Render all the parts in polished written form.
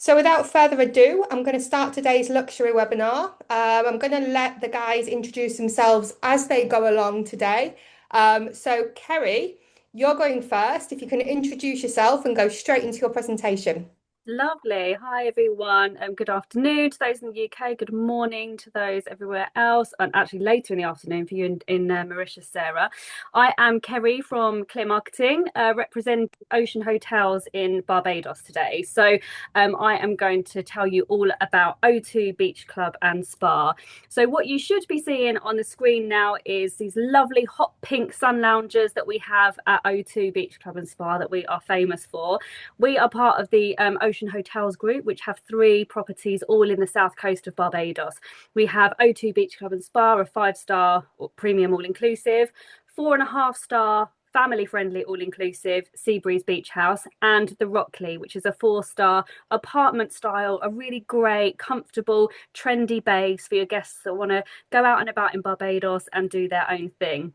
So without further ado, I'm going to start today's luxury webinar. I'm going to let the guys introduce themselves as they go along today. So Kerry, you're going first. If you can introduce yourself and go straight into your presentation. Lovely. Hi, everyone. Good afternoon to those in the UK. Good morning to those everywhere else. And actually, later in the afternoon for you in Mauritius, Sarah. I am Kerry from Clear Marketing, represent Ocean Hotels in Barbados today. So I am going to tell you all about O2 Beach Club and Spa. So, what you should be seeing on the screen now is these lovely hot pink sun loungers that we have at O2 Beach Club and Spa that we are famous for. We are part of the Ocean Hotels Group, which have three properties all in the south coast of Barbados. We have O2 Beach Club and Spa, a 5-star premium all inclusive, 4.5-star family friendly all inclusive Seabreeze Beach House, and the Rockley, which is a 4-star apartment style, a really great, comfortable, trendy base for your guests that want to go out and about in Barbados and do their own thing.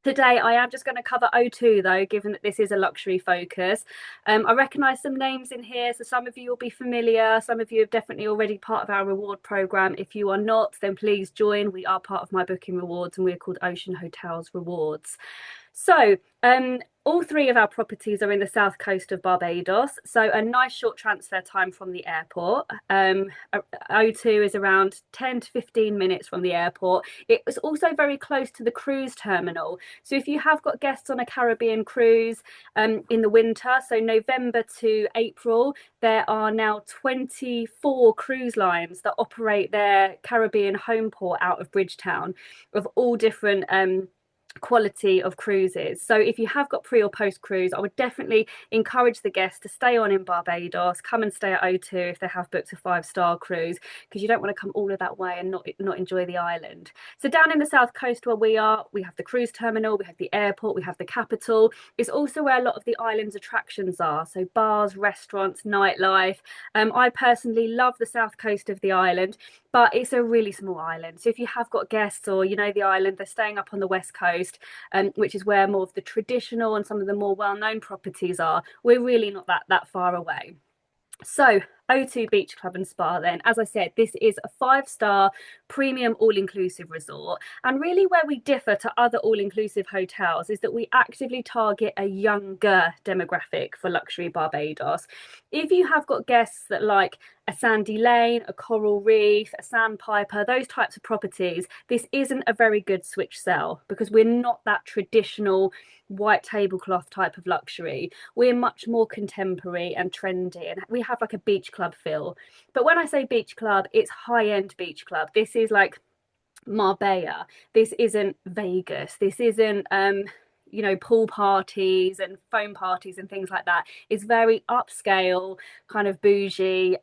Today, I am just going to cover O2 though, given that this is a luxury focus. I recognise some names in here, so some of you will be familiar. Some of you are definitely already part of our reward programme. If you are not, then please join. We are part of My Booking Rewards and we're called Ocean Hotels Rewards. So, all three of our properties are in the south coast of Barbados, so a nice short transfer time from the airport. O2 is around 10 to 15 minutes from the airport. It was also very close to the cruise terminal. So if you have got guests on a Caribbean cruise in the winter, so November to April, there are now 24 cruise lines that operate their Caribbean home port out of Bridgetown of all different quality of cruises. So if you have got pre or post cruise, I would definitely encourage the guests to stay on in Barbados, come and stay at O2 if they have booked a 5-star cruise, because you don't want to come all of that way and not enjoy the island. So down in the south coast where we are, we have the cruise terminal, we have the airport, we have the capital. It's also where a lot of the island's attractions are, so bars, restaurants, nightlife. I personally love the south coast of the island, but it's a really small island. So if you have got guests or you know the island, they're staying up on the west coast, which is where more of the traditional and some of the more well-known properties are. We're really not that far away. So, O2 Beach Club and Spa, then, as I said, this is a 5-star premium all inclusive resort. And really, where we differ to other all inclusive hotels is that we actively target a younger demographic for luxury Barbados. If you have got guests that like a sandy lane, a coral reef, a sandpiper, those types of properties, this isn't a very good switch sell because we're not that traditional white tablecloth type of luxury. We're much more contemporary and trendy, and we have like a beach club feel. But when I say beach club, it's high-end beach club. This is like Marbella. This isn't Vegas. This isn't pool parties and foam parties and things like that. It's very upscale, kind of bougie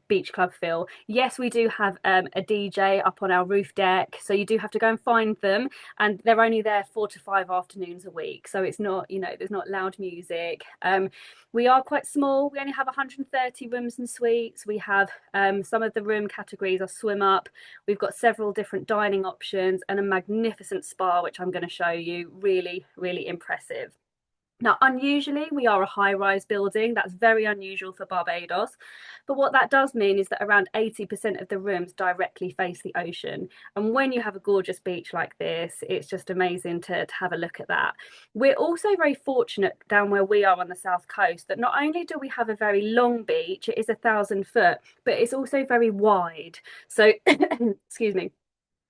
beach club feel. Yes, we do have a DJ up on our roof deck, so you do have to go and find them, and they're only there 4 to 5 afternoons a week. So it's not, there's not loud music. We are quite small. We only have 130 rooms and suites. We have some of the room categories are swim up. We've got several different dining options and a magnificent spa, which I'm going to show you. Really, really impressive. Now, unusually, we are a high-rise building. That's very unusual for Barbados. But what that does mean is that around 80% of the rooms directly face the ocean. And when you have a gorgeous beach like this, it's just amazing to have a look at that. We're also very fortunate down where we are on the south coast that not only do we have a very long beach, it is 1,000 foot, but it's also very wide. So, excuse me.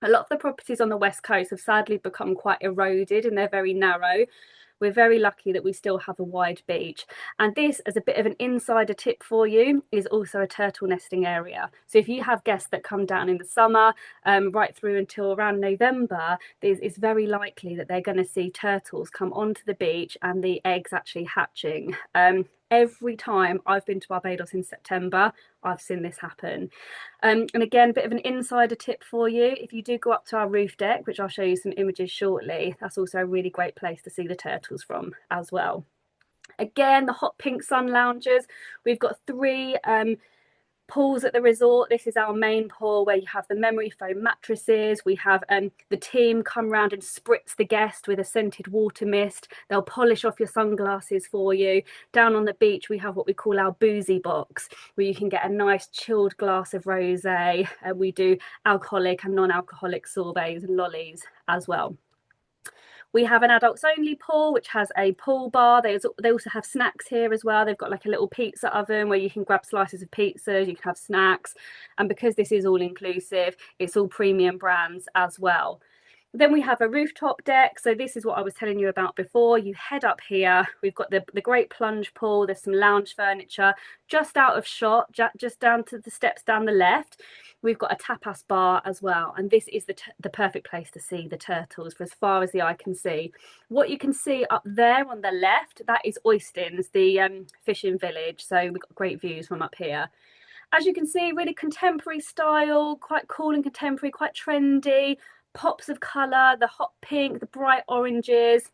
A lot of the properties on the west coast have sadly become quite eroded and they're very narrow. We're very lucky that we still have a wide beach. And this, as a bit of an insider tip for you, is also a turtle nesting area. So if you have guests that come down in the summer, right through until around November, it's very likely that they're going to see turtles come onto the beach and the eggs actually hatching. Every time I've been to Barbados in September, I've seen this happen. And again, a bit of an insider tip for you. If you do go up to our roof deck, which I'll show you some images shortly, that's also a really great place to see the turtles from as well. Again, the hot pink sun loungers. We've got three pools at the resort. This is our main pool where you have the memory foam mattresses. We have the team come round and spritz the guest with a scented water mist. They'll polish off your sunglasses for you. Down on the beach, we have what we call our boozy box, where you can get a nice chilled glass of rosé. We do alcoholic and non-alcoholic sorbets and lollies as well. We have an adults only pool, which has a pool bar. They also have snacks here as well. They've got like a little pizza oven where you can grab slices of pizzas, you can have snacks. And because this is all inclusive, it's all premium brands as well. Then we have a rooftop deck. So this is what I was telling you about before. You head up here. We've got the great plunge pool. There's some lounge furniture just out of shot, just down to the steps down the left. We've got a tapas bar as well. And this is the perfect place to see the turtles for as far as the eye can see. What you can see up there on the left, that is Oistins, the fishing village. So we've got great views from up here. As you can see, really contemporary style, quite cool and contemporary, quite trendy. Pops of colour, the hot pink, the bright oranges.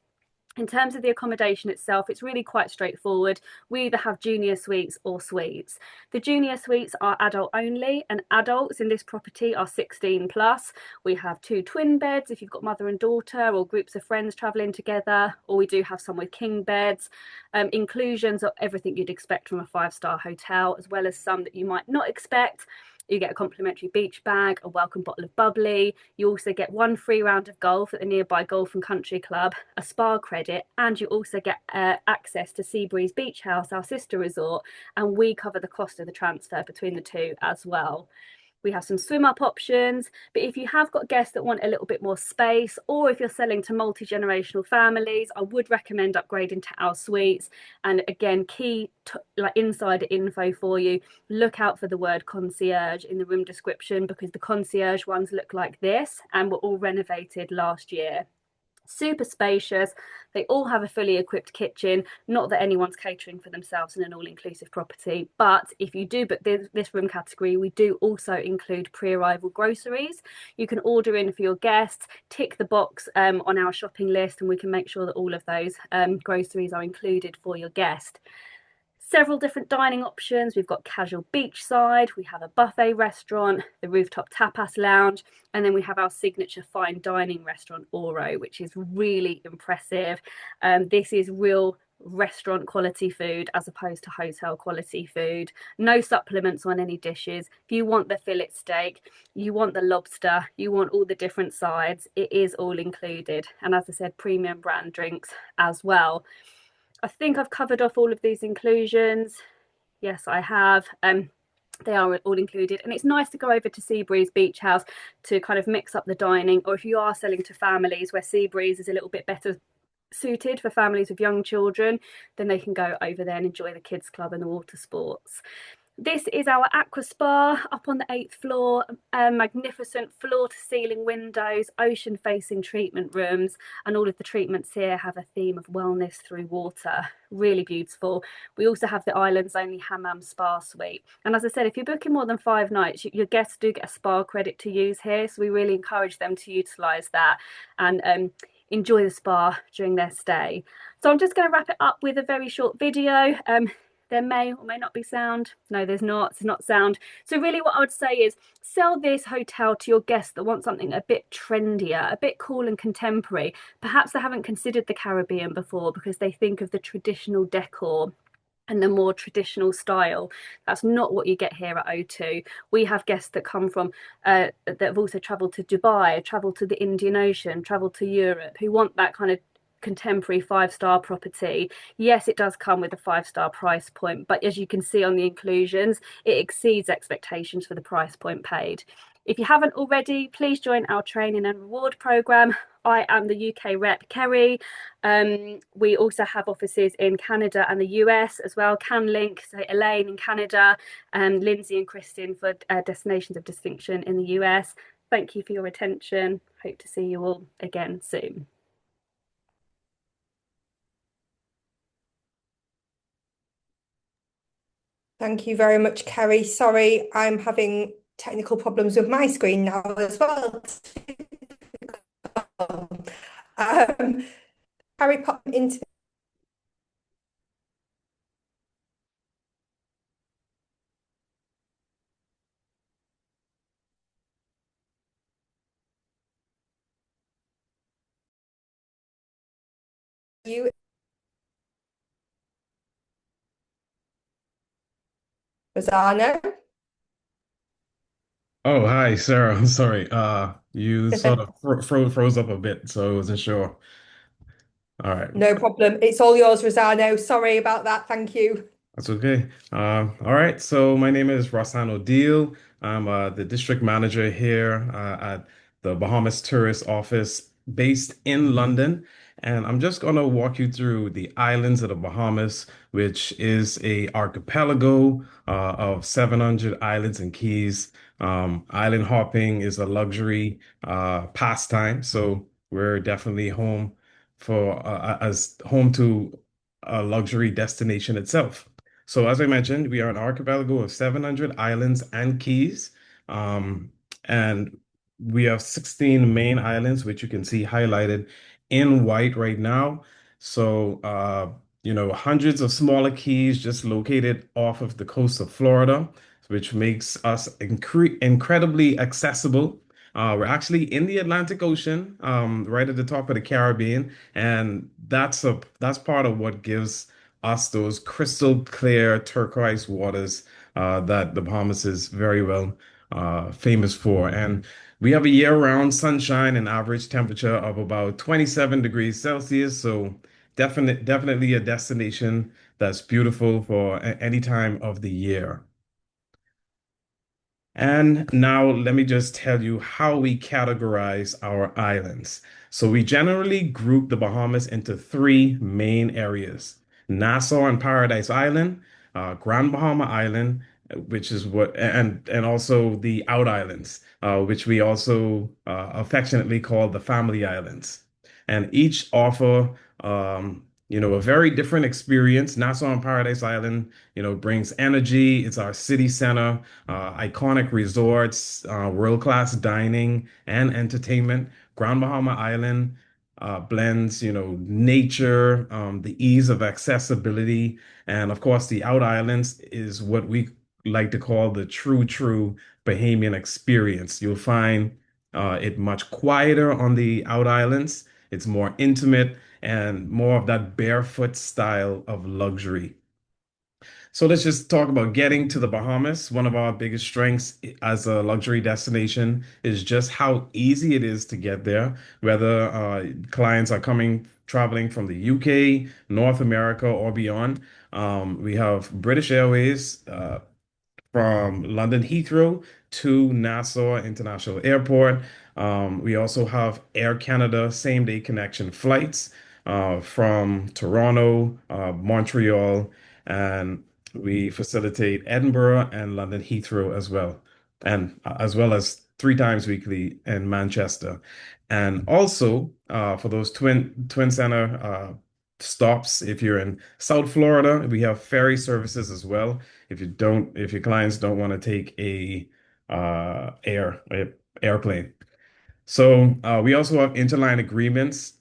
In terms of the accommodation itself, it's really quite straightforward. We either have junior suites or suites. The junior suites are adult only, and adults in this property are 16 plus. We have 2 twin beds if you've got mother and daughter or groups of friends travelling together, or we do have some with king beds. Inclusions are everything you'd expect from a 5-star hotel, as well as some that you might not expect. You get a complimentary beach bag, a welcome bottle of bubbly. You also get 1 free round of golf at the nearby Golf and Country Club, a spa credit, and you also get access to Seabreeze Beach House, our sister resort, and we cover the cost of the transfer between the two as well. We have some swim up options, but if you have got guests that want a little bit more space, or if you're selling to multi-generational families, I would recommend upgrading to our suites. And again, key like insider info for you, look out for the word concierge in the room description, because the concierge ones look like this and were all renovated last year. Super spacious. They all have a fully equipped kitchen. Not that anyone's catering for themselves in an all-inclusive property, but if you do book this room category, we do also include pre-arrival groceries. You can order in for your guests, tick the box on our shopping list, and we can make sure that all of those groceries are included for your guest. Several different dining options. We've got casual beachside, we have a buffet restaurant, the rooftop tapas lounge, and then we have our signature fine dining restaurant, Oro, which is really impressive. This is real restaurant quality food as opposed to hotel quality food. No supplements on any dishes. If you want the fillet steak, you want the lobster, you want all the different sides, it is all included. And as I said, premium brand drinks as well. I think I've covered off all of these inclusions. Yes, I have. They are all included, and it's nice to go over to Seabreeze Beach House to kind of mix up the dining, or if you are selling to families where Seabreeze is a little bit better suited for families with young children, then they can go over there and enjoy the kids club and the water sports. This is our aqua spa up on the 8th floor, magnificent floor to ceiling windows, ocean facing treatment rooms, and all of the treatments here have a theme of wellness through water. Really beautiful. We also have the island's only hammam spa suite. And as I said, if you're booking more than 5 nights, your guests do get a spa credit to use here. So we really encourage them to utilise that and enjoy the spa during their stay. So I'm just going to wrap it up with a very short video. There may or may not be sound. No, there's not. It's not sound. So really what I would say is sell this hotel to your guests that want something a bit trendier, a bit cool and contemporary. Perhaps they haven't considered the Caribbean before because they think of the traditional decor and the more traditional style. That's not what you get here at O2. We have guests that come from, that have also travelled to Dubai, travelled to the Indian Ocean, travelled to Europe, who want that kind of contemporary 5-star property. Yes, it does come with a 5-star price point, but as you can see on the inclusions, it exceeds expectations for the price point paid. If you haven't already, please join our training and reward program. I am the UK rep, Kerry. We also have offices in Canada and the US as well. CanLink, so Elaine in Canada, and Lindsay and Kristin for Destinations of Distinction in the US. Thank you for your attention. Hope to see you all again soon. Thank you very much, Kerry. Sorry, I'm having technical problems with my screen now as well. Harry popped into you, Rosano? Oh, hi, Sarah. I'm sorry. You sort of froze up a bit, so I wasn't sure. All right. No problem. It's all yours, Rosano. Sorry about that. Thank you. That's okay. All right. So my name is Rossan O'Deal. I'm the district manager here at the Bahamas Tourist Office based in London. And I'm just going to walk you through the islands of the Bahamas, which is a archipelago of 700 islands and keys. Island hopping is a luxury pastime. So we're definitely home for as home to a luxury destination itself. So, as I mentioned, we are an archipelago of 700 islands and keys. Um, and we have 16 main islands, which you can see highlighted in white right now. So, hundreds of smaller keys just located off of the coast of Florida, which makes us incredibly accessible. We're actually in the Atlantic Ocean, right at the top of the Caribbean, and that's part of what gives us those crystal clear turquoise waters that the Bahamas is very well famous for. And we have a year-round sunshine and average temperature of about 27 degrees Celsius. So definitely a destination that's beautiful for any time of the year. And now let me just tell you how we categorize our islands. So we generally group the Bahamas into three main areas: Nassau and Paradise Island, Grand Bahama Island, which is and also the Out Islands, which we also affectionately call the Family Islands. And each offer, a very different experience. Nassau and Paradise Island, brings energy. It's our city center, iconic resorts, world-class dining and entertainment. Grand Bahama Island blends, nature, the ease of accessibility, and of course, the Out Islands is what we like to call the true Bahamian experience. You'll find it much quieter on the Out Islands. It's more intimate and more of that barefoot style of luxury. So let's just talk about getting to the Bahamas. One of our biggest strengths as a luxury destination is just how easy it is to get there, whether clients are traveling from the UK, North America, or beyond. We have British Airways, from London Heathrow to Nassau International Airport. We also have Air Canada same day connection flights from Toronto, Montreal, and we facilitate Edinburgh and London Heathrow as well, and as well as three times weekly in Manchester. And also for those twin center stops, if you're in South Florida, we have ferry services as well if your clients don't want to take a airplane. So we also have interline agreements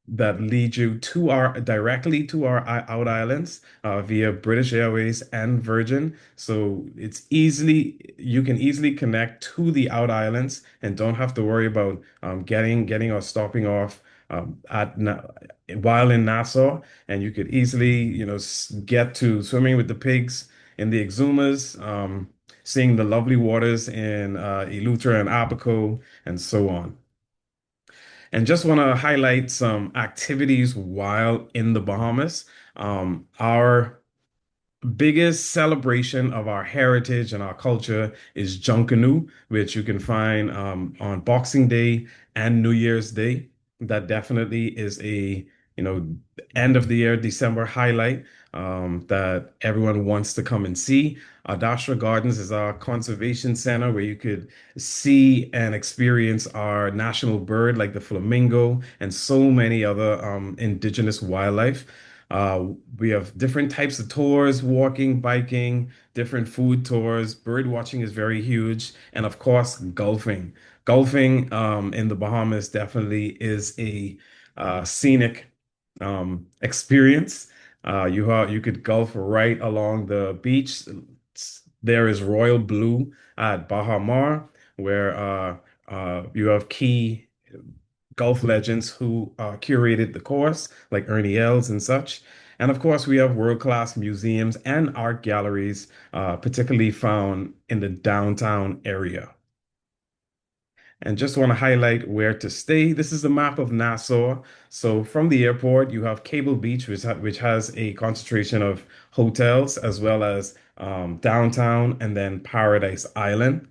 that lead you directly to our out islands via British Airways and Virgin. So you can easily connect to the out islands and don't have to worry about getting or stopping off while in Nassau. And you could easily, get to swimming with the pigs in the Exumas, seeing the lovely waters in Eleuthera and Abaco and so on. And just want to highlight some activities while in the Bahamas. Our biggest celebration of our heritage and our culture is Junkanoo, which you can find on Boxing Day and New Year's Day. That definitely is you know, end of the year December highlight that everyone wants to come and see. Adashra Gardens is our conservation center where you could see and experience our national bird like the flamingo and so many other indigenous wildlife. We have different types of tours, walking, biking, different food tours. Bird watching is very huge. And of course, golfing. Golfing in the Bahamas definitely is a scenic experience. You could golf right along the beach. There is Royal Blue at Baha Mar, where you have key golf legends who curated the course, like Ernie Els and such. And of course, we have world-class museums and art galleries, particularly found in the downtown area. And just want to highlight where to stay. This is a map of Nassau. So from the airport, you have Cable Beach, which has a concentration of hotels, as well as downtown, and then Paradise Island.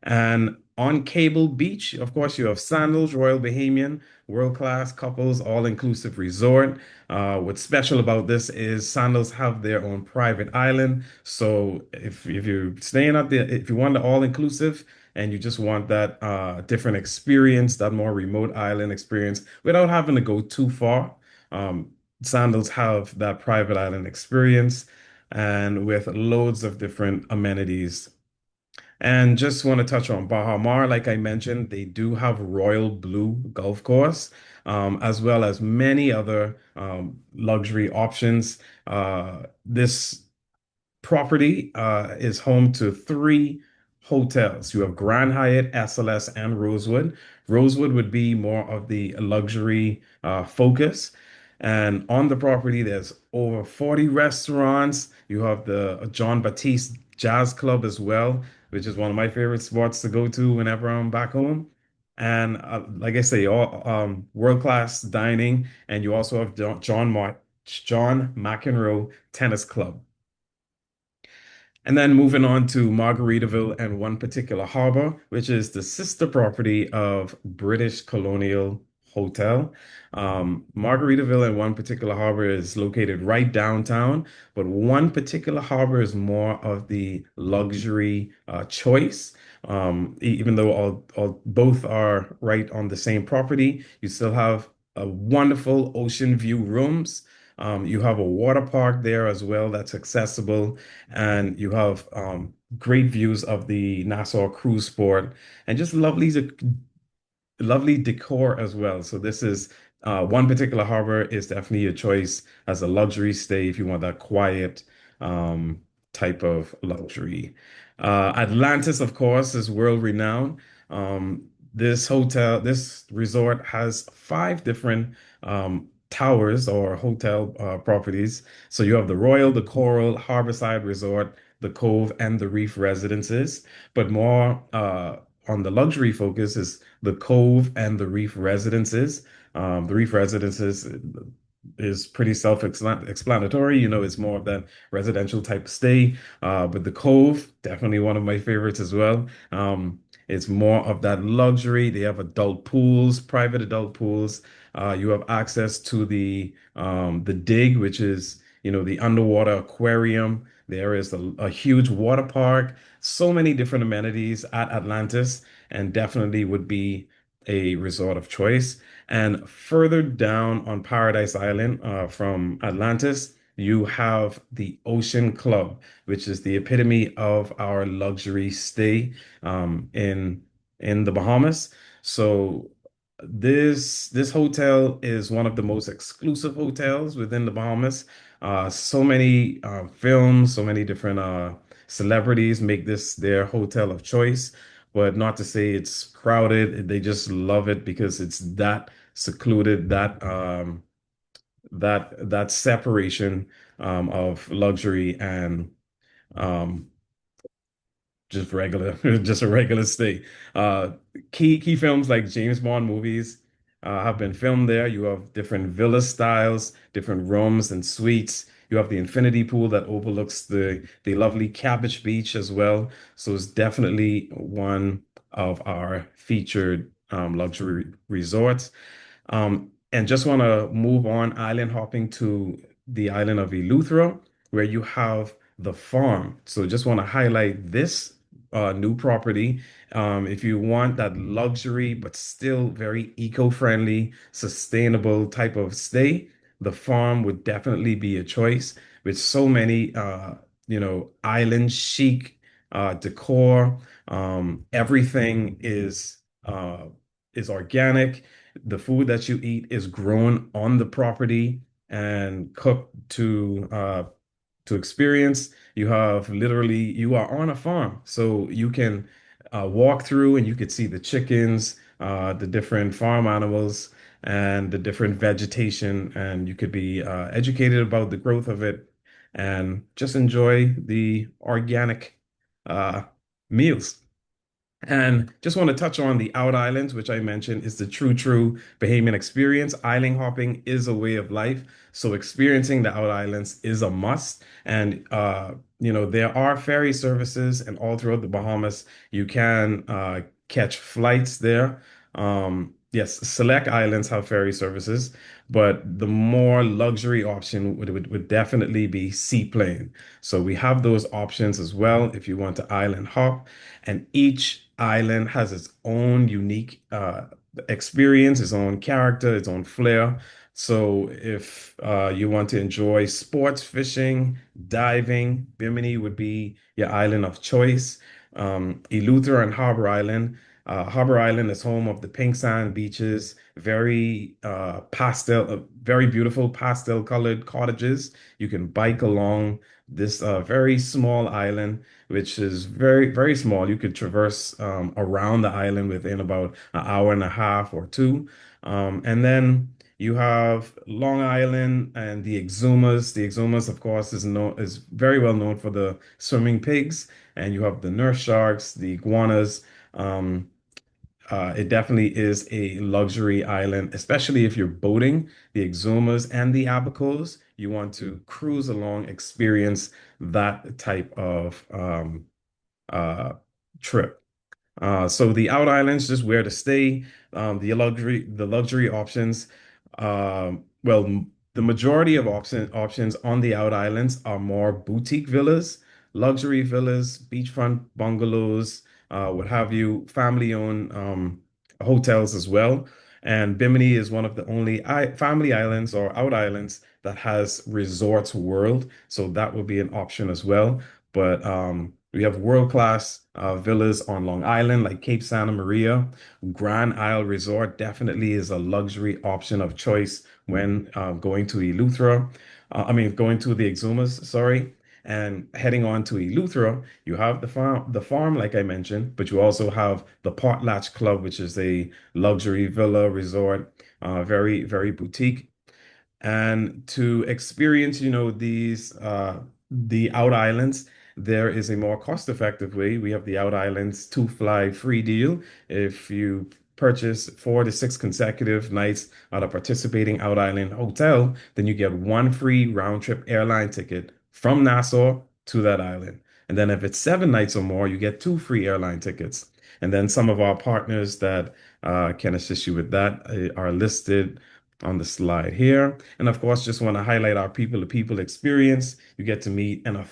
And on Cable Beach, of course, you have Sandals, Royal Bahamian, world-class couples, all-inclusive resort. What's special about this is Sandals have their own private island. So if you're staying at if you want the all-inclusive and you just want that different experience, that more remote island experience without having to go too far, um, Sandals have that private island experience and with loads of different amenities and just want to touch on Bahamar, like I mentioned, they do have Royal Blue Golf Course, as well as many other luxury options. This property is home to three hotels. You have Grand Hyatt, SLS, and Rosewood. Rosewood would be more of the luxury focus. And on the property, there's over 40 restaurants. You have the John Batiste Jazz Club as well, which is one of my favorite spots to go to whenever I'm back home. And like I say, all world-class dining. And you also have John McEnroe Tennis Club. And then moving on to Margaritaville and one particular harbor, which is the sister property of British Colonial Hotel. Margaritaville and one particular harbor is located right downtown, but one particular harbor is more of the luxury choice. Even though both are right on the same property, you still have a wonderful ocean view rooms. You have a water park there as well that's accessible and you have great views of the Nassau cruise port and just lovely decor as well. So this is one particular harbor is definitely a choice as a luxury stay if you want that quiet um, type of luxury. Atlantis, of course, is world renowned. This resort has five different towers or hotel properties. So you have the Royal, the Coral, Harborside Resort, the Cove, and the Reef Residences. But more on the luxury focus is the Cove and the Reef Residences. The Reef Residences is pretty self-explanatory. You know, it's more of that residential type stay. But the Cove, definitely one of my favorites as well. It's more of that luxury. They have adult pools, private adult pools. You have access to the dig, which is, you know, the underwater aquarium. There is a huge water park, so many different amenities at Atlantis, and definitely would be a resort of choice. And further down on Paradise Island, from Atlantis, you have the Ocean Club, which is the epitome of our luxury stay in the Bahamas. So this hotel is one of the most exclusive hotels within the Bahamas. So many films, so many different celebrities make this their hotel of choice, but not to say it's crowded. They just love it because it's that secluded, that separation of luxury and um, just regular, just a regular stay. Uh, key films like James Bond movies have been filmed there. You have different villa styles, different rooms and suites. You have the infinity pool that overlooks the lovely Cabbage Beach as well. So it's definitely one of our featured luxury resorts. And just want to move on island hopping to the island of Eleuthera, where you have the farm. So just want to highlight this new property. If you want that luxury, but still very eco-friendly, sustainable type of stay, the farm would definitely be a choice with so many, island chic decor. Everything is organic. The food that you eat is grown on the property and cooked to experience. You are on a farm, so you can walk through and you could see the chickens, the different farm animals and the different vegetation, and you could be educated about the growth of it and just enjoy the organic uh, meals. And just want to touch on the out islands, which I mentioned is the true Bahamian experience. Island hopping is a way of life. So experiencing the out islands is a must. And there are ferry services and all throughout the Bahamas. You can catch flights there. Yes, select islands have ferry services, but the more luxury option would definitely be seaplane. So we have those options as well if you want to island hop, and each island has its own unique experience, its own character, its own flair. So if you want to enjoy sports fishing, diving, Bimini would be your island of choice. Eleuthera and Harbor Island. Harbor Island is home of the pink sand beaches, very beautiful pastel colored cottages. You can bike along this very small island, which is very small. You could traverse around the island within about an hour and a half or two. And then you have Long Island and the Exumas. The Exumas, of course, is very well known for the swimming pigs. And you have the nurse sharks, the iguanas. Um, it definitely is a luxury island, especially if you're boating. The Exumas and the Abacos, you want to cruise along, experience that type of uh, trip. So the out islands, just where to stay, the luxury options. Well, the majority of options on the out islands are more boutique villas, luxury villas, beachfront bungalows, what have you, family-owned hotels as well. And Bimini is one of the only family islands or out islands that has Resorts World, so that would be an option as well. But we have world-class villas on Long Island, like Cape Santa Maria. Grand Isle Resort definitely is a luxury option of choice when going to Eleuthera. Going to the Exumas, sorry. And heading on to Eleuthera, you have the farm, like I mentioned, but you also have the Potlatch Club, which is a luxury villa resort, very boutique. And to experience, the out islands, there is a more cost-effective way. We have the out islands two fly free deal. If you purchase 4 to 6 consecutive nights at a participating out island hotel, then you get one free round trip airline ticket from Nassau to that island. And then if it's 7 nights or more, you get two free airline tickets. And then some of our partners that can assist you with that are listed on the slide here. And of course, just want to highlight our people-to-people experience. You get to meet and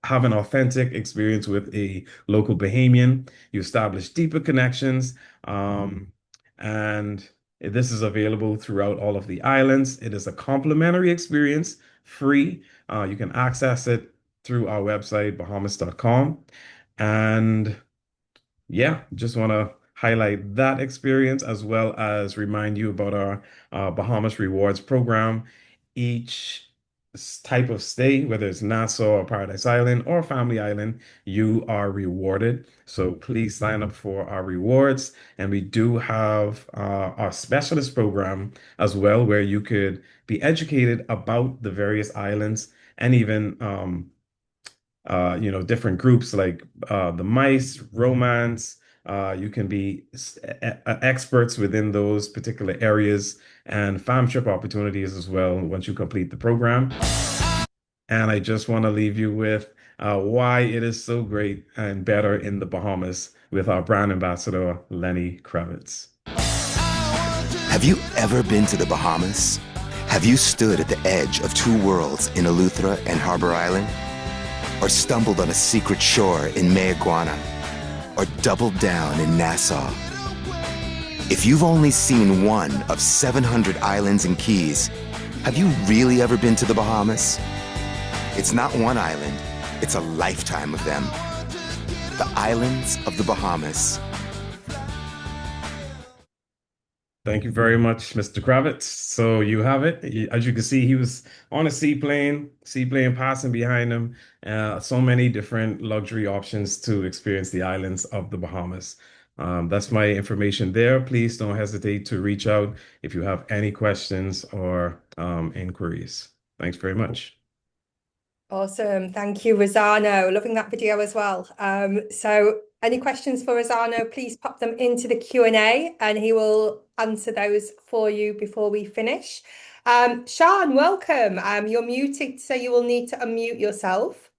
have an authentic experience with a local Bahamian. You establish deeper connections, and this is available throughout all of the islands. It is a complimentary experience, free. You can access it through our website, bahamas.com. And yeah, just want to highlight that experience as well as remind you about our Bahamas Rewards program. Each type of stay, whether it's Nassau or Paradise Island or Family Island, you are rewarded. So please sign up for our rewards. And we do have our specialist program as well, where you could be educated about the various islands and even different groups like the mice, romance. You can be experts within those particular areas and farm trip opportunities as well once you complete the program. And I just want to leave you with why it is so great and better in the Bahamas with our brand ambassador, Lenny Kravitz. Have you ever been to the Bahamas? Have you stood at the edge of two worlds in Eleuthera and Harbor Island? Or stumbled on a secret shore in Mayaguana? Or doubled down in Nassau? If you've only seen one of 700 islands and keys, have you really ever been to the Bahamas? It's not one island, it's a lifetime of them. The islands of the Bahamas. Thank you very much, Mr. Kravitz. So you have it. As you can see, he was on a seaplane passing behind him. So many different luxury options to experience the islands of the Bahamas. That's my information there. Please don't hesitate to reach out if you have any questions or inquiries. Thanks very much. Awesome. Thank you, Rosano. Loving that video as well. So any questions for Rosano, please pop them into the Q&A and he will answer those for you before we finish. Sean, welcome. You're muted, so you will need to unmute yourself.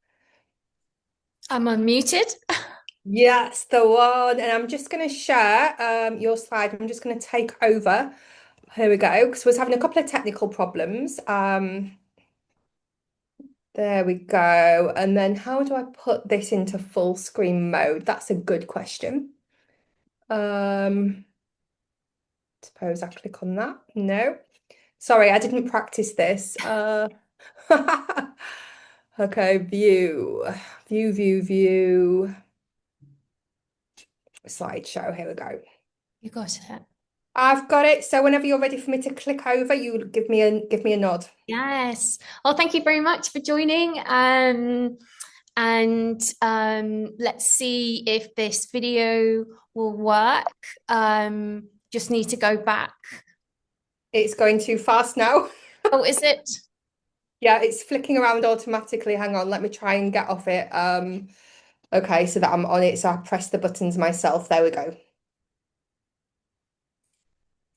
I'm unmuted. Yes, the one. And I'm just going to share your slide. I'm just going to take over. Here we go, because we're having a couple of technical problems. There we go. And then how do I put this into full screen mode? That's a good question. Suppose I click on that. No. Sorry, I didn't practice this. Okay, view. Slideshow. Here we go. You got it. I've got it. So whenever you're ready for me to click over, you give me a nod. Yes. Well, thank you very much for joining. Let's see if this video will work. Just need to go back. It's going too fast now. Oh, is it? Yeah, it's flicking around automatically. Hang on, let me try and get off it. Okay, so that I'm on it, so I press the buttons myself. There we go.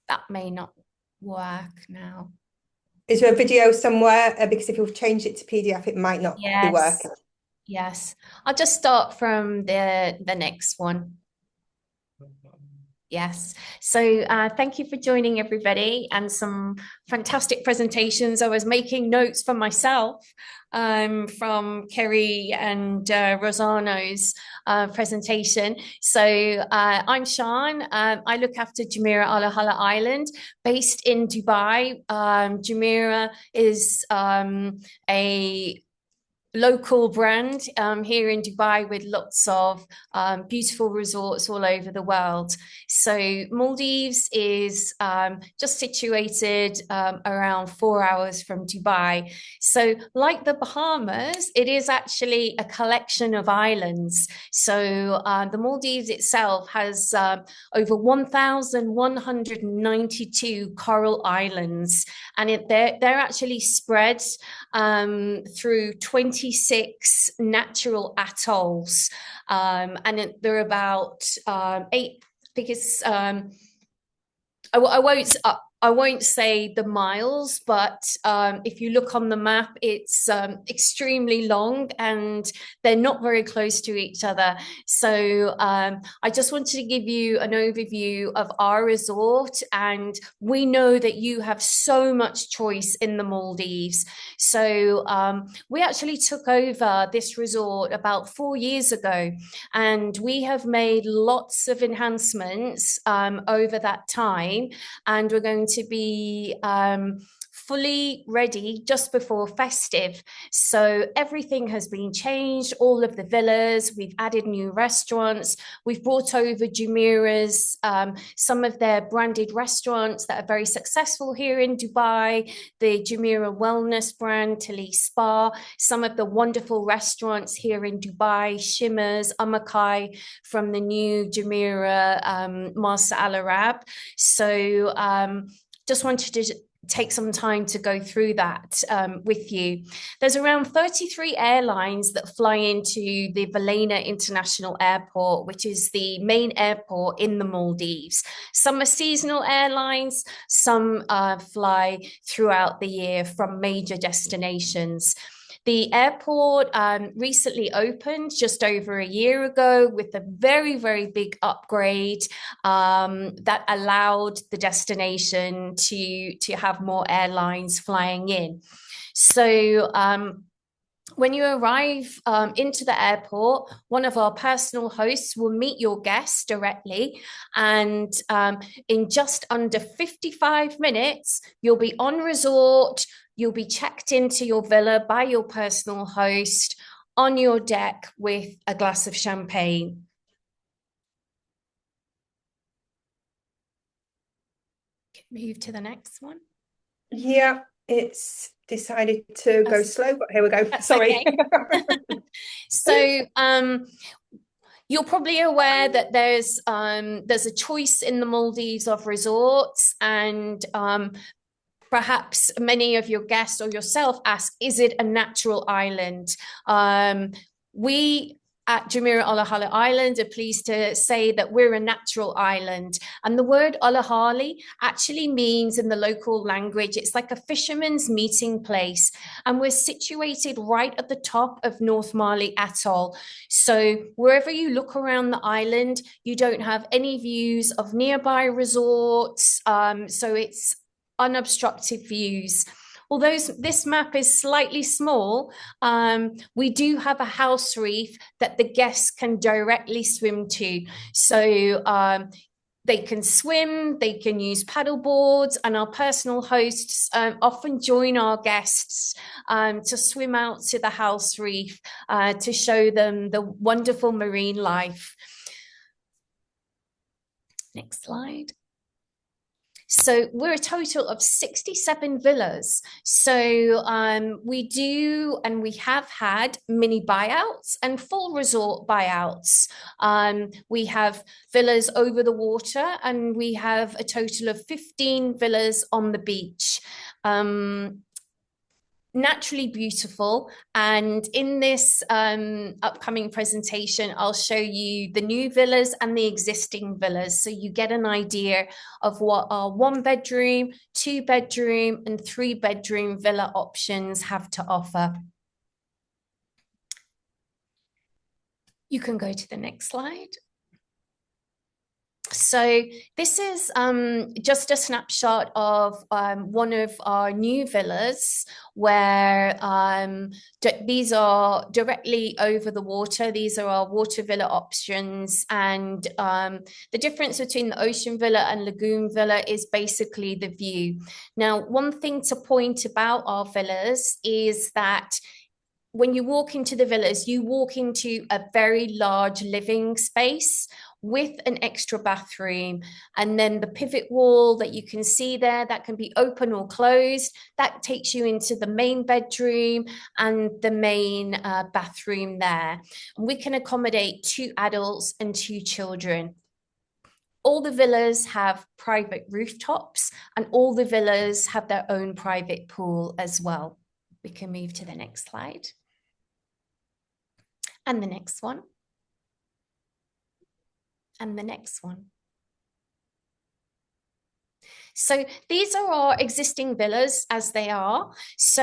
That may not work now. Is there a video somewhere? Because if you've changed it to PDF, it might not be working. Yes. I'll just start from the next one. Yes. So thank you for joining, everybody, and some fantastic presentations. I was making notes for myself from Kerry and Rosano's presentation. So I'm Sian. I look after Jumeirah Olhahali Island, based in Dubai. Jumeirah is a local brand here in Dubai with lots of beautiful resorts all over the world. So Maldives is just situated around 4 hours from Dubai. So like the Bahamas, it is actually a collection of islands. So the Maldives itself has over 1,192 coral islands, and they're actually spread through 26 natural atolls, and they're about 8. Because I won't say the miles, but if you look on the map, it's extremely long and they're not very close to each other. So I just wanted to give you an overview of our resort, and we know that you have so much choice in the Maldives. So we actually took over this resort about 4 years ago, and we have made lots of enhancements over that time, and we're going to be fully ready just before festive. So everything has been changed, all of the villas, we've added new restaurants, we've brought over Jumeirah's, some of their branded restaurants that are very successful here in Dubai, the Jumeirah Wellness brand, Tali Spa, some of the wonderful restaurants here in Dubai, Shimmers, Amakai from the new Jumeirah Marsa Al Arab. So just wanted to take some time to go through that with you. There's around 33 airlines that fly into the Valena International Airport, which is the main airport in the Maldives. Some are seasonal airlines, some fly throughout the year from major destinations. The airport recently opened just over a year ago with a very, very big upgrade that allowed the destination to have more airlines flying in. So when you arrive into the airport, one of our personal hosts will meet your guests directly, and in just under 55 minutes, you'll be on resort. You'll be checked into your villa by your personal host on your deck with a glass of champagne. Move to the next one. Yeah, it's decided to go slow, but here we go. That's Sorry. Okay. So You're probably aware that there's a choice in the Maldives of resorts, and perhaps many of your guests or yourself ask, is it a natural island? We at Jumeirah Olhahali Island are pleased to say that we're a natural island. And the word Olhahali actually means, in the local language, it's like a fisherman's meeting place. And we're situated right at the top of North Mali Atoll. So wherever you look around the island, you don't have any views of nearby resorts. So it's unobstructed views. Although this map is slightly small, we do have a house reef that the guests can directly swim to. So they can swim, they can use paddle boards, and our personal hosts often join our guests to swim out to the house reef to show them the wonderful marine life. Next slide. So we're a total of 67 villas. So we do, and we have had mini buyouts and full resort buyouts. We have villas over the water, and we have a total of 15 villas on the beach. Naturally beautiful. And in this upcoming presentation, I'll show you the new villas and the existing villas, so you get an idea of what our 1-bedroom, 2-bedroom, and 3-bedroom villa options have to offer. You can go to the next slide. So this is just a snapshot of one of our new villas, where these are directly over the water. These are our water villa options, and the difference between the ocean villa and lagoon villa is basically the view. Now, one thing to point about our villas is that when you walk into the villas, you walk into a very large living space with an extra bathroom, and then the pivot wall that you can see there, that can be open or closed, that takes you into the main bedroom and the main bathroom there. And we can accommodate 2 adults and 2 children. All the villas have private rooftops, and all the villas have their own private pool as well. We can move to the next slide. And the next one. And the next one. So these are our existing villas as they are. So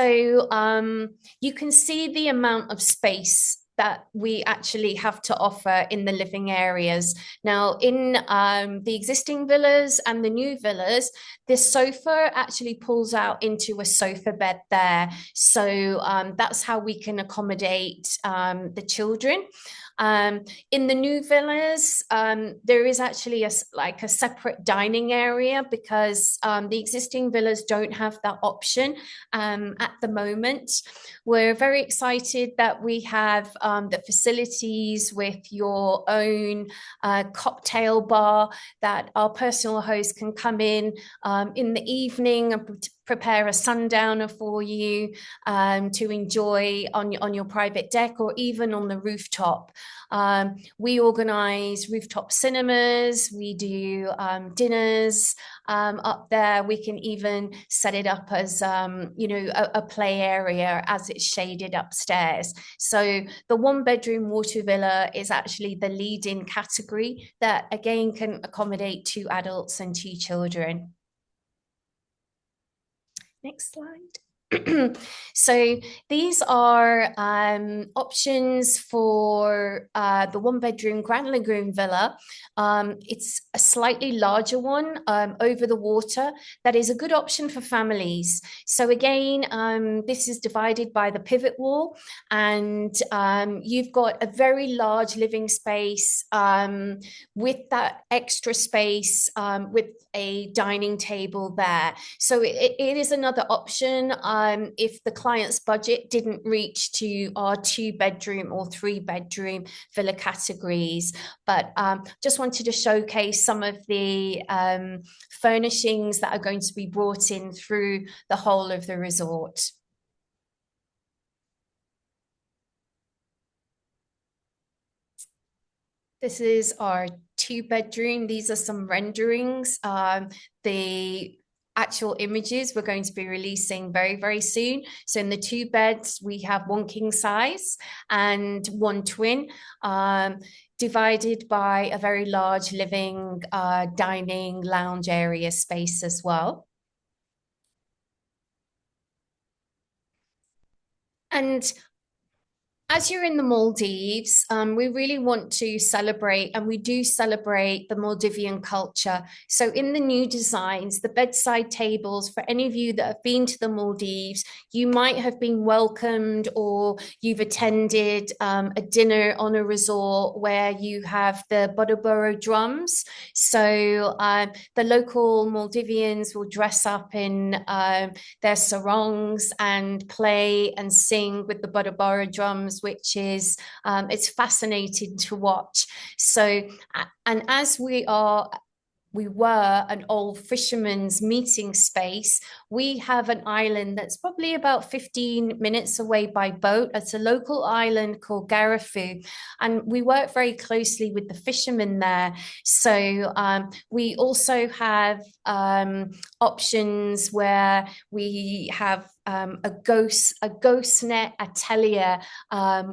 you can see the amount of space that we actually have to offer in the living areas. Now, in the existing villas and the new villas, this sofa actually pulls out into a sofa bed there. So that's how we can accommodate the children. In the new villas, there is actually a separate dining area, because the existing villas don't have that option at the moment. We're very excited that we have the facilities with your own cocktail bar, that our personal host can come in the evening and prepare a sundowner for you to enjoy on your private deck, or even on the rooftop. We organize rooftop cinemas, we do dinners up there. We can even set it up as a play area as it's shaded upstairs. So the 1-bedroom water villa is actually the leading category that again can accommodate 2 adults and 2 children. Next slide. So these are options for the 1-bedroom Grand Lagoon villa. It's a slightly larger one over the water that is a good option for families. So again, this is divided by the pivot wall, and you've got a very large living space with that extra space with a dining table there. So it is another option if the client's budget didn't reach to our 2-bedroom or 3-bedroom villa categories. But just wanted to showcase some of the furnishings that are going to be brought in through the whole of the resort. This is our 2-bedroom. These are some renderings. The actual images we're going to be releasing very, very soon. So in the 2 beds, we have 1 king size and 1 twin, divided by a very large living, dining, lounge area space as well. And as you're in the Maldives, we really want to celebrate, and we do celebrate the Maldivian culture. So in the new designs, the bedside tables, for any of you that have been to the Maldives, you might have been welcomed or you've attended a dinner on a resort where you have the Bodoboro drums. So the local Maldivians will dress up in their sarongs and play and sing with the Bodoboro drums, which is it's fascinating to watch. So, and as we were an old fisherman's meeting space, we have an island that's probably about 15 minutes away by boat. It's a local island called Garafu, and we work very closely with the fishermen there. So we also have options where we have a ghost net atelier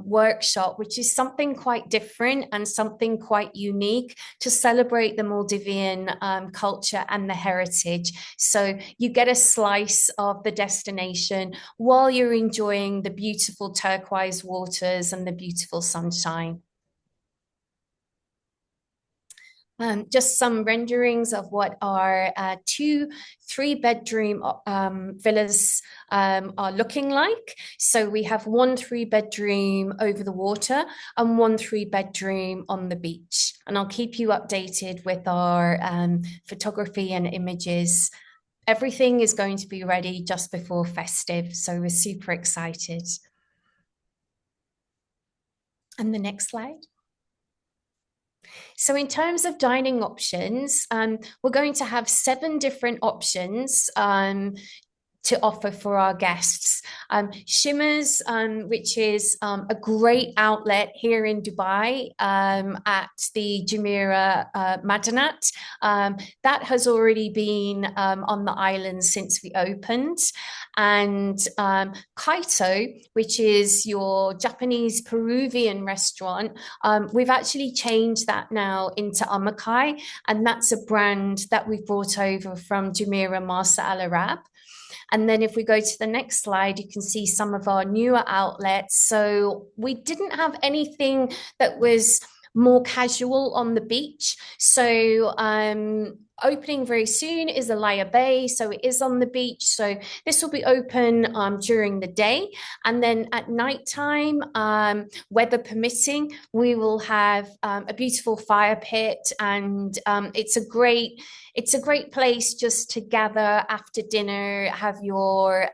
workshop, which is something quite different and something quite unique to celebrate the Maldivian culture and the heritage. So you get a slice of the destination while you're enjoying the beautiful turquoise waters and the beautiful sunshine. Just some renderings of what our 2 3-bedroom villas are looking like. So we have 1 3-bedroom over the water and 1 3-bedroom on the beach. And I'll keep you updated with our photography and images. Everything is going to be ready just before festive, so we're super excited. And the next slide. So in terms of dining options, we're going to have 7 different options to offer for our guests. Shimmers, which is a great outlet here in Dubai at the Jumeirah Madinat. That has already been on the island since we opened. And Kaito, which is your Japanese Peruvian restaurant, we've actually changed that now into Amakai, and that's a brand that we've brought over from Jumeirah Marsa Al Arab. And then if we go to the next slide, you can see some of our newer outlets. So we didn't have anything that was more casual on the beach. So opening very soon is Alaya Bay, so it is on the beach. So this will be open during the day, and then at nighttime, weather permitting, we will have a beautiful fire pit, and it's a great place just to gather after dinner, have your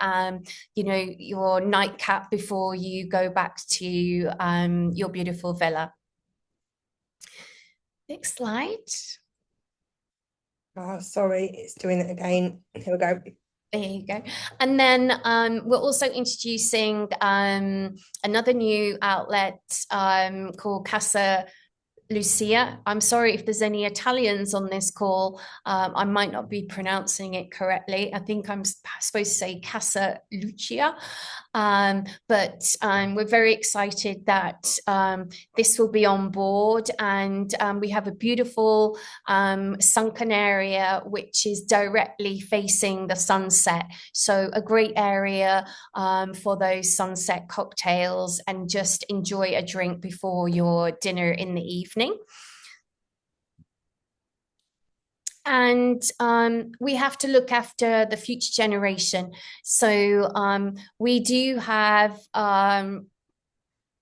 your nightcap before you go back to your beautiful villa. Next slide. Oh, sorry, it's doing it again. Here we go. There you go. And then we're also introducing another new outlet called Casa Lucia. I'm sorry if there's any Italians on this call. I might not be pronouncing it correctly. I think I'm supposed to say Casa Lucia. But we're very excited that this will be on board, and we have a beautiful sunken area which is directly facing the sunset. So a great area for those sunset cocktails and just enjoy a drink before your dinner in the evening. And we have to look after the future generation. So we do have our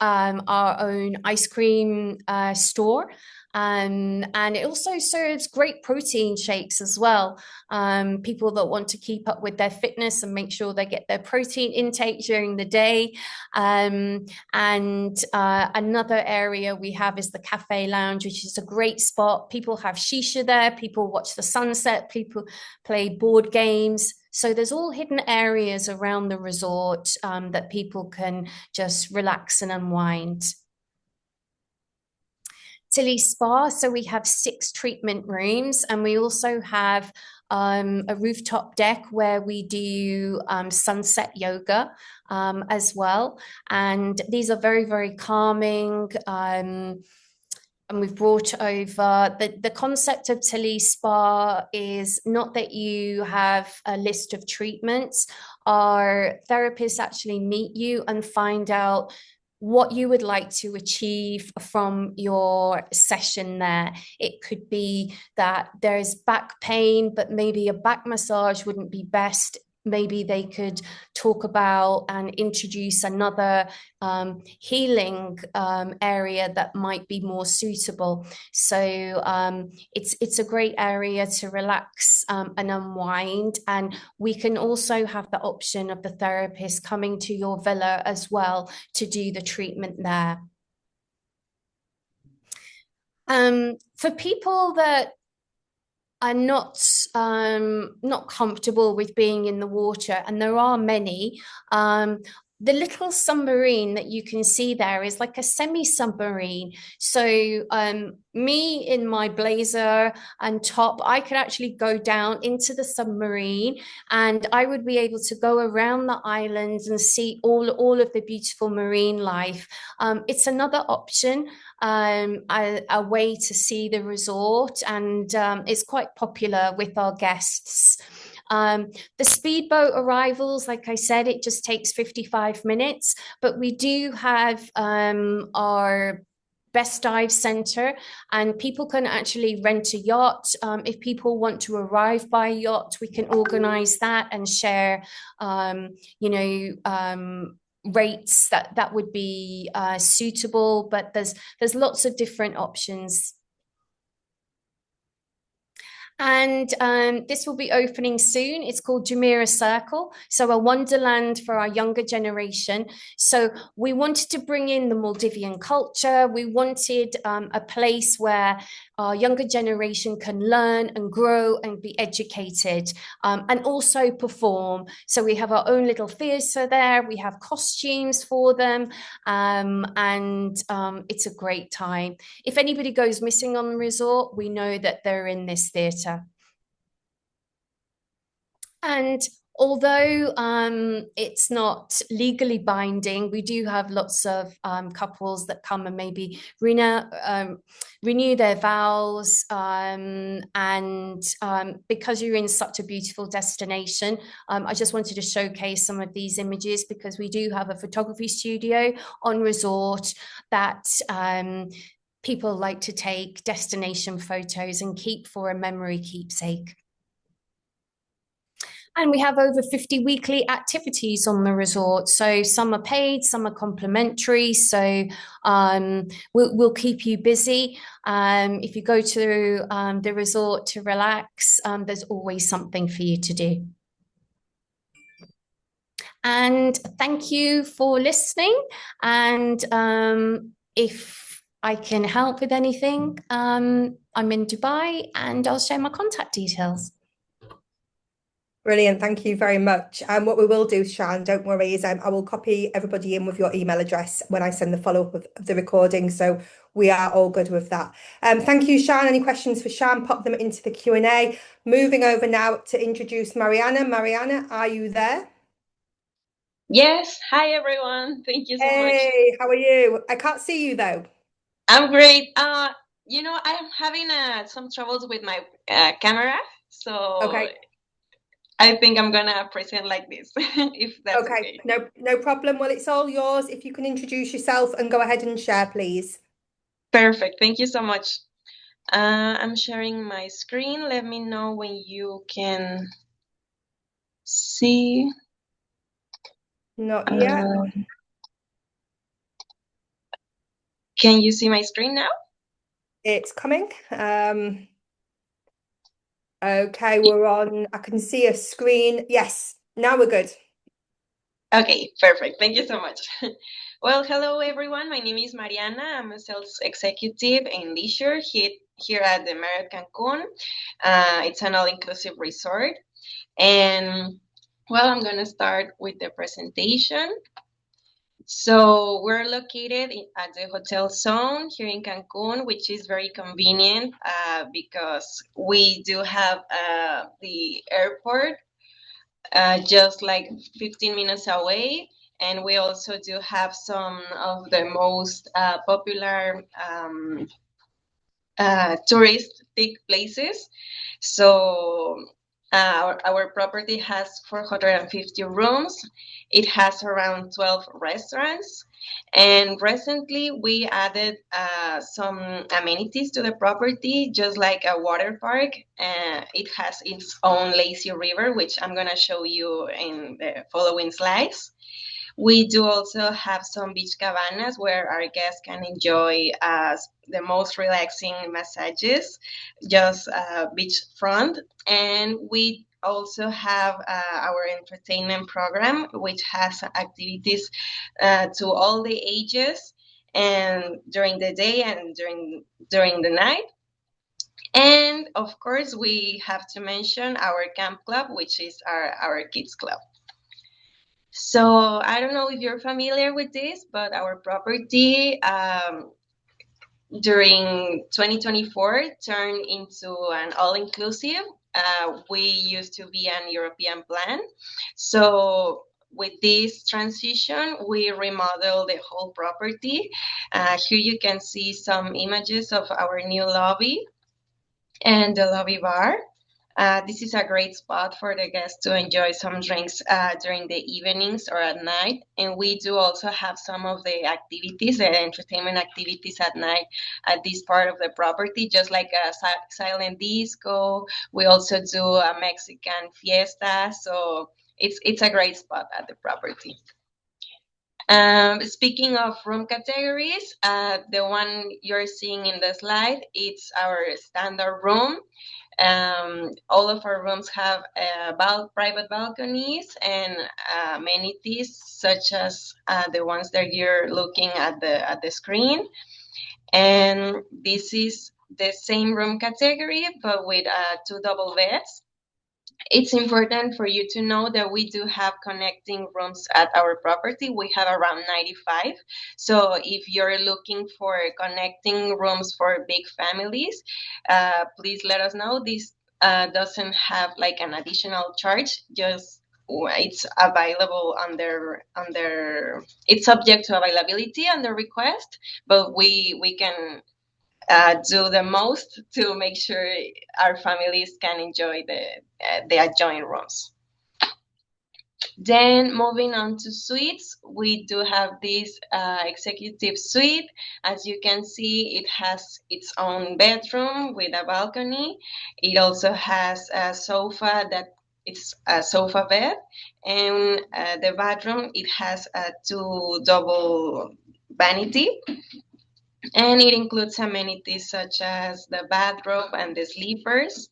own ice cream store. And it also serves great protein shakes as well. People that want to keep up with their fitness and make sure they get their protein intake during the day. And another area we have is the cafe lounge, which is a great spot. People have shisha there, people watch the sunset, people play board games. So there's all hidden areas around the resort that people can just relax and unwind. Tilly Spa. So we have 6 treatment rooms, and we also have a rooftop deck where we do sunset yoga as well. And these are very, very calming. And we've brought over the concept of Tilly Spa is not that you have a list of treatments. Our therapists actually meet you and find out what you would like to achieve from your session there. It could be that there's back pain, but maybe a back massage wouldn't be best. Maybe they could talk about and introduce another healing area that might be more suitable. So it's a great area to relax and unwind. And we can also have the option of the therapist coming to your villa as well to do the treatment there. For people that are not comfortable with being in the water, and there are many, the little submarine that you can see there is like a semi-submarine. So me in my blazer and top, I could actually go down into the submarine, and I would be able to go around the islands and see all of the beautiful marine life. It's another option, a way to see the resort, and it's quite popular with our guests. The speedboat arrivals, like I said, it just takes 55 minutes, but we do have our best dive center, and people can actually rent a yacht. If people want to arrive by yacht, we can organize that and share, rates that would be suitable, but there's lots of different options. And this will be opening soon. It's called Jumeirah Circle, so a wonderland for our younger generation. So we wanted to bring in the Maldivian culture. We wanted a place where our younger generation can learn and grow and be educated, and also perform. So we have our own little theatre there. We have costumes for them, and it's a great time. If anybody goes missing on the resort, we know that they're in this theatre. And although it's not legally binding, we do have lots of couples that come and maybe renew their vows. And because you're in such a beautiful destination, I just wanted to showcase some of these images, because we do have a photography studio on resort that people like to take destination photos and keep for a memory keepsake. And we have over 50 weekly activities on the resort. So some are paid, some are complimentary. So we'll keep you busy. If you go to the resort to relax, there's always something for you to do. And thank you for listening. And if I can help with anything, I'm in Dubai, and I'll share my contact details. Brilliant. Thank you very much. What we will do, Shan, don't worry, is I will copy everybody in with your email address when I send the follow-up of the recording. So we are all good with that. Thank you, Shan. Any questions for Shan, pop them into the Q&A. Moving over now to introduce Mariana. Mariana, are you there? Yes. Hi, everyone. Thank you so much. Hey, how are you? I can't see you, though. I'm great. You know, I'm having some troubles with my camera, so Okay. I think I'm gonna present like this, if that's okay. No problem. Well, it's all yours. If you can introduce yourself and go ahead and share, please. Perfect. Thank you so much. I'm sharing my screen. Let me know when you can see. Not yet. Can you see my screen now? It's coming. Okay, we're on. I can see a screen. Yes, now we're good. Okay, perfect. Thank you so much. Well, hello, everyone. My name is Mariana. I'm a sales executive in leisure here at the Marriott Cancun. It's an all-inclusive resort. And, well, I'm going to start with the presentation. So we're located at the hotel zone here in Cancun, which is very convenient because we do have the airport just like 15 minutes away. And we also do have some of the most popular touristic places. So our property has 450 rooms. It has around 12 restaurants. And recently we added some amenities to the property, just like a water park. It has its own lazy river, which I'm going to show you in the following slides. We do also have some beach cabanas where our guests can enjoy the most relaxing massages, just beachfront. And we also have our entertainment program, which has activities to all the ages, and during the day and during the night. And of course, we have to mention our camp club, which is our kids club. So I don't know if you're familiar with this, but our property during 2024 turned into an all-inclusive. We used to be an European plan. So with this transition, we remodeled the whole property. Here you can see some images of our new lobby and the lobby bar. This is a great spot for the guests to enjoy some drinks during the evenings or at night. And we do also have some of the activities, the entertainment activities at night at this part of the property, just like a silent disco. We also do a Mexican fiesta. So it's a great spot at the property. Speaking of room categories, the one you're seeing in the slide, it's our standard room. All of our rooms have private balconies and amenities such as the ones that you're looking at the screen. And this is the same room category, but with 2 double beds. It's important for you to know that we do have connecting rooms at our property. We have around 95. So if you're looking for connecting rooms for big families, please let us know. This doesn't have like an additional charge, just it's available under it's subject to availability under request, but we can do the most to make sure our families can enjoy the adjoining rooms. Then moving on to suites, we do have this executive suite. As you can see, it has its own bedroom with a balcony. It also has a sofa that it's a sofa bed, and the bathroom, it has a 2 double vanity. And it includes amenities such as the bathrobe and the sleepers.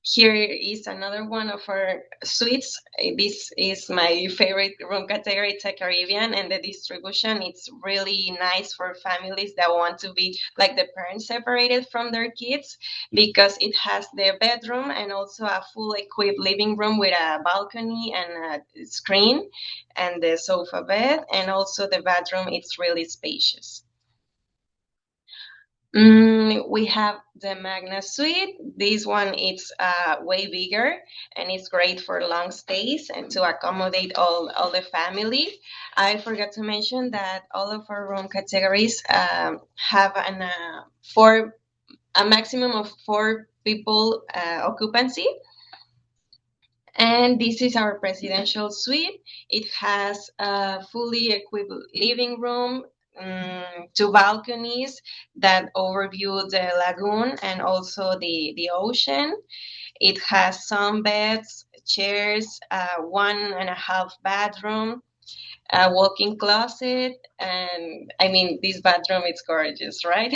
Here is another one of our suites. This is my favorite room category. It's a Caribbean, and the distribution, it's really nice for families that want to be like the parents separated from their kids, because it has the bedroom and also a full equipped living room with a balcony and a screen and the sofa bed, and also the bathroom, it's really spacious. We have the Magna Suite. This one is way bigger, and it's great for long stays and to accommodate all the family. I forgot to mention that all of our room categories have a maximum of 4 people occupancy. And this is our presidential suite. It has a fully equipped living room, 2 balconies that overview the lagoon and also the ocean. It has some beds, chairs, 1.5 bathroom, a walk-in closet, and I mean, this bathroom is gorgeous, right?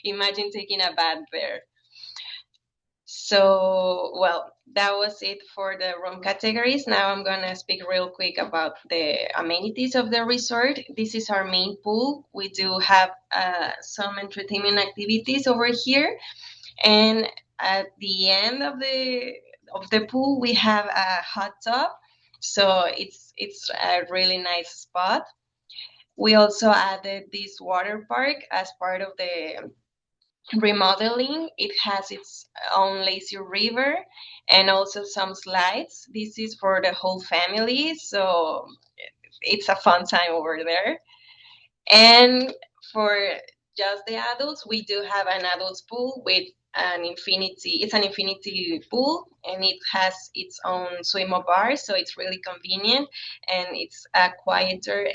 Imagine taking a bath there. So, well, that was it for the room categories. Now I'm going to speak real quick about the amenities of the resort. This is our main pool. We do have some entertainment activities over here. And at the end of the pool, we have a hot tub. So it's a really nice spot. We also added this water park as part of the remodeling. It has its own lazy river and also some slides. This is for the whole family, so it's a fun time over there. And for just the adults, we do have an adults pool with it's an infinity pool, and it has its own swim up bar, so it's really convenient, and it's a quieter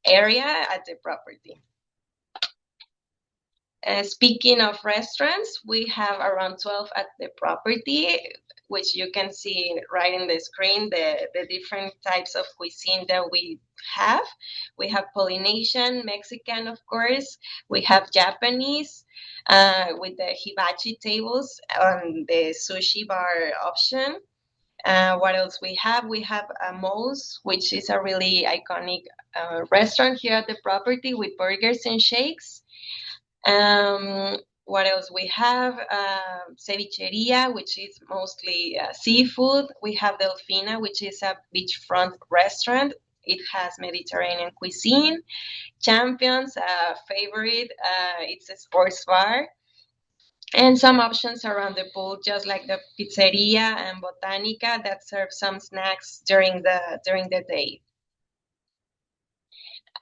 area at the property. Speaking of restaurants, we have around 12 at the property, which you can see right in the screen, the different types of cuisine that we have. We have Polynesian, Mexican, of course. We have Japanese with the hibachi tables on the sushi bar option. What else we have? We have Moe's, which is a really iconic restaurant here at the property with burgers and shakes. What else we have? Cevicheria, which is mostly seafood. We have Delfina, which is a beachfront restaurant. It has Mediterranean cuisine. Champions, favorite, it's a sports bar. And some options around the pool, just like the pizzeria and Botanica that serve some snacks during the day.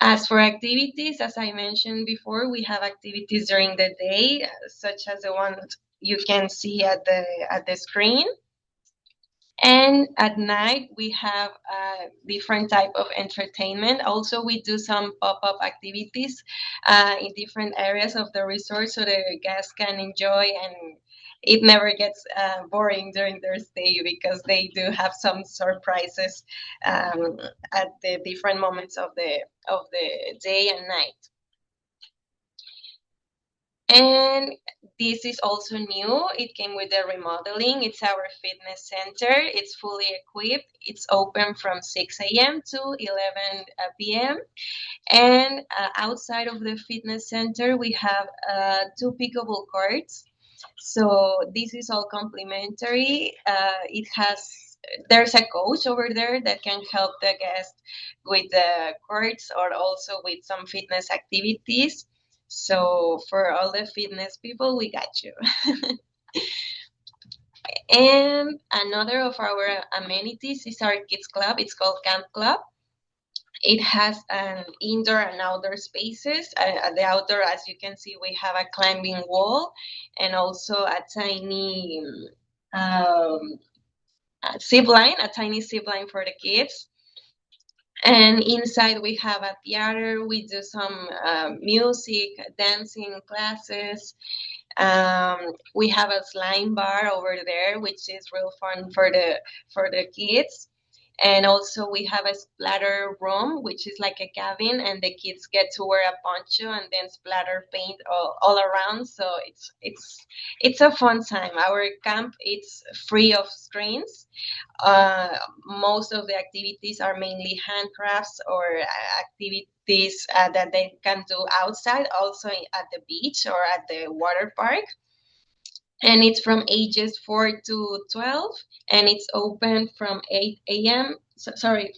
As for activities, as I mentioned before, we have activities during the day, such as the one you can see at the screen. And at night, we have a different type of entertainment. Also, we do some pop-up activities in different areas of the resort so the guests can enjoy, and it never gets boring during their stay because they do have some surprises at the different moments of the day and night. And this is also new. It came with the remodeling. It's our fitness center. It's fully equipped. It's open from 6 a.m. to 11 p.m. And outside of the fitness center, we have 2 pickleball courts. So this is all complimentary. There's a coach over there that can help the guest with the courts or also with some fitness activities. So for all the fitness people, we got you. And another of our amenities is our kids club. It's called Camp Club. It has an indoor and outdoor spaces. At the outdoor, as you can see, we have a climbing wall and also a tiny zip line for the kids. And inside we have a theater. We do some music, dancing classes. We have a slime bar over there, which is real fun for the kids. And also we have a splatter room, which is like a cabin, and the kids get to wear a poncho and then splatter paint all around. So it's a fun time. Our camp it's free of screens. Most of the activities are mainly handcrafts or activities that they can do outside, also at the beach or at the water park. And it's from ages 4 to 12, and it's open from 8 a.m.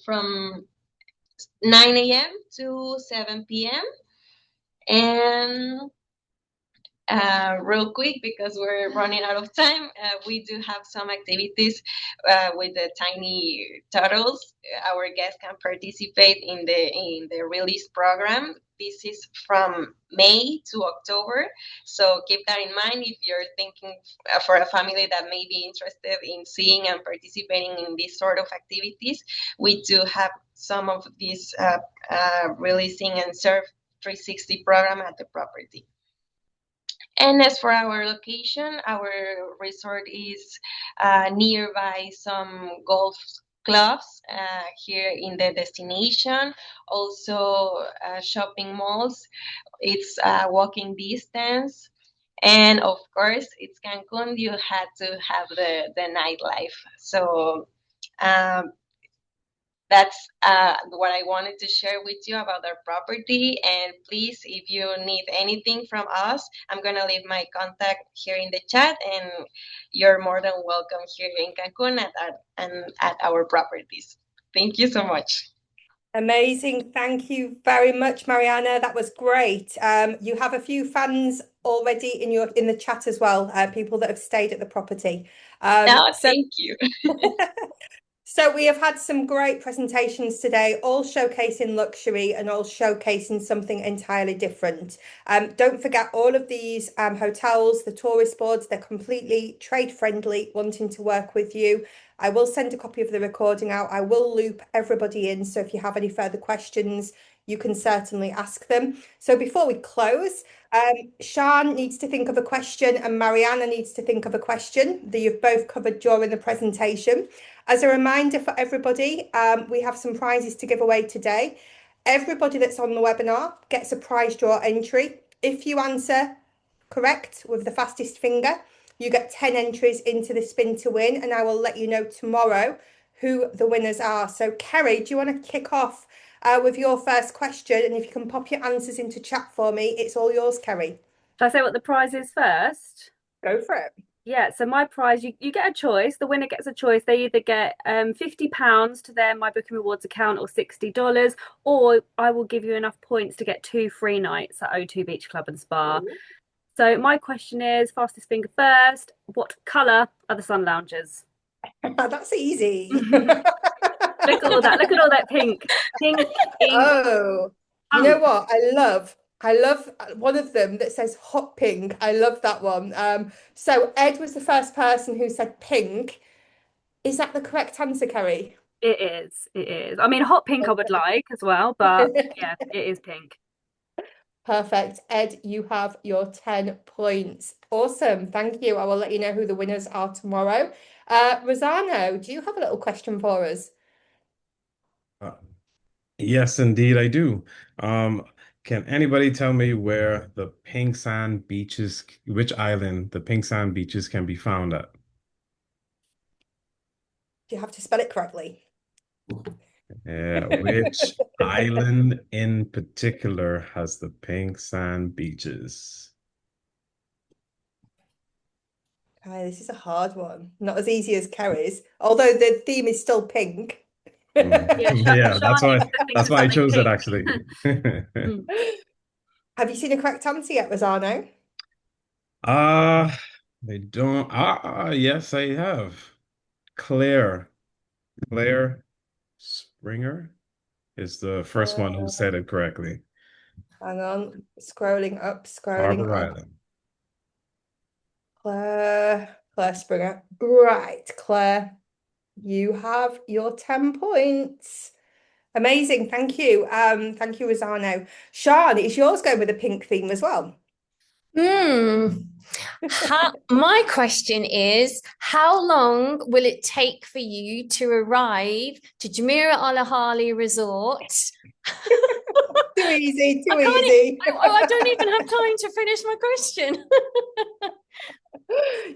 From 9 a.m. to 7 p.m. And real quick, because we're running out of time, we do have some activities with the tiny turtles. Our guests can participate in the release program. This is from May to October, so keep that in mind if you're thinking for a family that may be interested in seeing and participating in this sort of activities. We do have some of these releasing and serve 360 program at the property. And as for our location, our resort is nearby some golf clubs here in the destination, also shopping malls. It's walking distance. And of course, it's Cancun. You had to have the nightlife. So that's what I wanted to share with you about our property. And please, if you need anything from us, I'm going to leave my contact here in the chat, and you're more than welcome here in Cancun at our properties. Thank you so much. Amazing. Thank you very much, Mariana. That was great. You have a few fans already in the chat as well, people that have stayed at the property. Thank you. So we have had some great presentations today, all showcasing luxury and all showcasing something entirely different. Don't forget all of these hotels, the tourist boards, they're completely trade friendly, wanting to work with you. I will send a copy of the recording out. I will loop everybody in. So if you have any further questions, you can certainly ask them. So before we close, Sian needs to think of a question and Mariana needs to think of a question that you've both covered during the presentation. As a reminder for everybody, we have some prizes to give away today. Everybody that's on the webinar gets a prize draw entry. If you answer correct with the fastest finger, you get 10 entries into the spin to win, and I will let you know tomorrow who the winners are. So, Kerry, do you want to kick off with your first question? And if you can pop your answers into chat for me, it's all yours, Kerry. Shall I say what the prize is first? Go for it. Yeah, so my prize, you get a choice. The winner gets a choice. They either get £50 to their My Booking Rewards account or $60, or I will give you enough points to get 2 free nights at O2 Beach Club and Spa. Ooh. So my question is, fastest finger first, what colour are the sun loungers? That's easy. Look at all that. Look at all that pink. Pink, ink. Oh, you know what? I love one of them that says hot pink. I love that one. So Ed was the first person who said pink. Is that the correct answer, Kerry? It is. It is. I mean, hot pink I would like as well, but yeah, it is pink. Perfect. Ed, you have your 10 points. Awesome. Thank you. I will let you know who the winners are tomorrow. Rosano, do you have a little question for us? Yes, indeed, I do. Can anybody tell me where the pink sand beaches, which island the pink sand beaches can be found at? Do you have to spell it correctly? Which island in particular has the pink sand beaches? This is a hard one. Not as easy as Kerry's, although the theme is still pink. Yeah, that's why I chose it actually. Have you seen a correct answer yet, Rosano? I don't. Yes, I have. Claire Springer is the first one who said it correctly. Hang on, scrolling up. Harbor Island. Claire Springer. Right, Claire, you have your 10 points. Amazing, thank you. Thank you, Rosano. Sian, is yours going with a pink theme as well? My question is, how long will it take for you to arrive to Jumeirah Olhahali Resort? Too easy, too easy. I don't even have time to finish my question.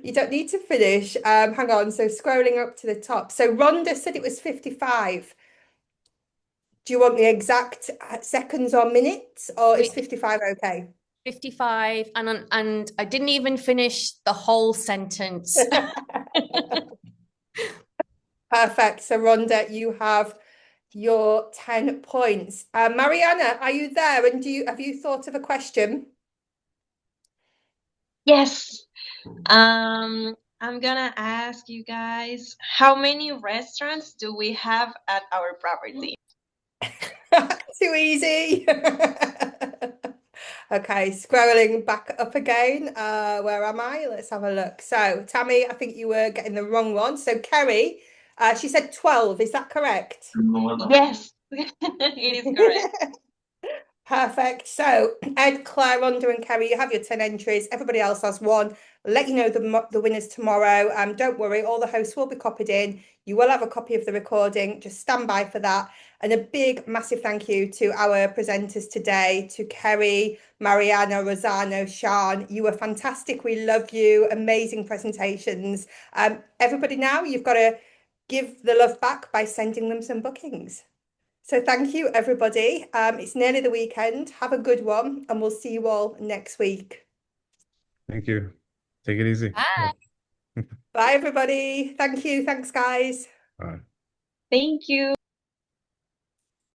You don't need to finish. Hang on, so scrolling up to the top. So Rhonda said it was 55. Do you want the exact seconds or minutes, or is 55 okay? 55, and I didn't even finish the whole sentence. Perfect. So Rhonda, you have your 10 points. Mariana, are you there? And have you thought of a question? Yes. I'm gonna ask you guys, how many restaurants do we have at our property? Too easy. Okay, scrolling back up again. Where am I? Let's have a look. So, Tammy, I think you were getting the wrong one. So, Kerry, she said 12. Is that correct? Yes, it is correct. Perfect. So, Ed, Claire, Rhonda, and Kerry, you have your 10 entries. Everybody else has one. Let you know the winners tomorrow. Don't worry, all the hosts will be copied in. You will have a copy of the recording. Just stand by for that. And a big, massive thank you to our presenters today, to Kerry, Mariana, Rosano, Sian. You were fantastic. We love you. Amazing presentations. Everybody now, you've got to give the love back by sending them some bookings. So thank you, everybody. It's nearly the weekend. Have a good one, and we'll see you all next week. Thank you. Take it easy. Bye. Bye, everybody. Thank you. Thanks, guys. Bye. Thank you.